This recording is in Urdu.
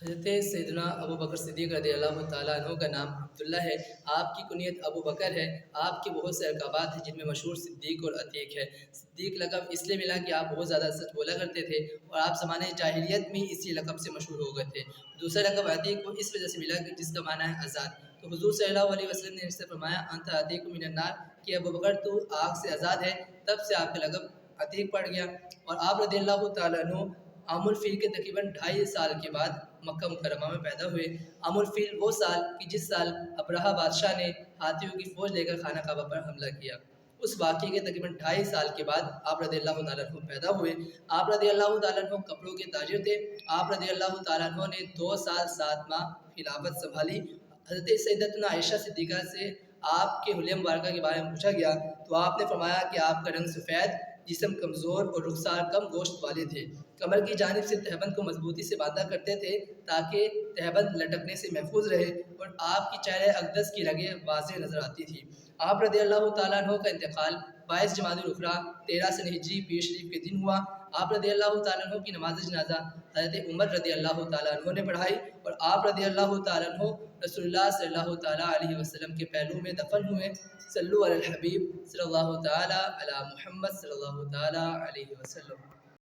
حضرت سیدنا ابو بکر صدیق رضی اللہ تعالیٰ عنہ کا نام عبداللہ ہے۔ آپ کی کنیت ابو بکر ہے۔ آپ کے بہت سے القابات ہیں جن میں مشہور صدیق اور عتیق ہے۔ صدیق لقب اس لیے ملا کہ آپ بہت زیادہ سچ بولا کرتے تھے اور آپ زمانے جاہلیت میں اسی لقب سے مشہور ہو گئے تھے۔ دوسرا لقب عتیق کو اس وجہ سے ملا کہ جس کا معنی ہے آزاد۔ تو حضور صلی اللہ علیہ وسلم نے اس سے فرمایا انت عتیق من النار کہ ابو بکر تو آگ سے آزاد ہے، تب سے آپ کا لقب عتیق پڑ گیا۔ اور آپ رضی اللہ تعالیٰ عنہ عام الفیل کے تقریباً 2.5 سال کے بعد مکہ مکرمہ میں پیدا ہوئے۔ عام الفیل وہ سال کہ جس سال ابرہہ بادشاہ نے ہاتھیوں کی فوج لے کر خانہ کعبہ پر حملہ کیا، اس واقعے کے تقریباً 2.5 سال کے بعد آپ رضی اللہ تعالیٰ عنہ پیدا ہوئے۔ آپ رضی اللہ تعالیٰ عنہ کپڑوں کے تاجر تھے۔ آپ رضی اللہ تعالیٰ عنہ نے 2 سال 7 ماہ خلافت سنبھالی۔ حضرت سیدتنا عائشہ صدیقہ سے آپ کے حلیہ مبارکہ کے بارے میں پوچھا گیا تو آپ نے فرمایا کہ آپ کا رنگ سفید، جسم کمزور اور رخسار کم گوشت والے تھے۔ کمر کی جانب سے تہبند کو مضبوطی سے باندھا کرتے تھے تاکہ تہبند لٹکنے سے محفوظ رہے، اور آپ کی چہرے اقدس کی رگیں واضح نظر آتی تھی۔ آپ رضی اللہ تعالیٰ عنہ کا انتقال 22 جمادی الاخری 13 سن ہجری پیر شریف کے دن ہوا۔ آپ رضی اللہ تعالیٰ عنہ کی نماز جنازہ حضرت عمر رضی اللہ تعالیٰ عنہ نے پڑھائی، اور آپ رضی اللہ تعالیٰ عنہ رسول اللہ صلی اللہ تعالیٰ علیہ وسلم کے پہلو میں دفن ہوئے۔ صلو علی الحبیب صلی اللہ تعالیٰ علی محمد صلی اللہ تعالیٰ علیہ وسلم۔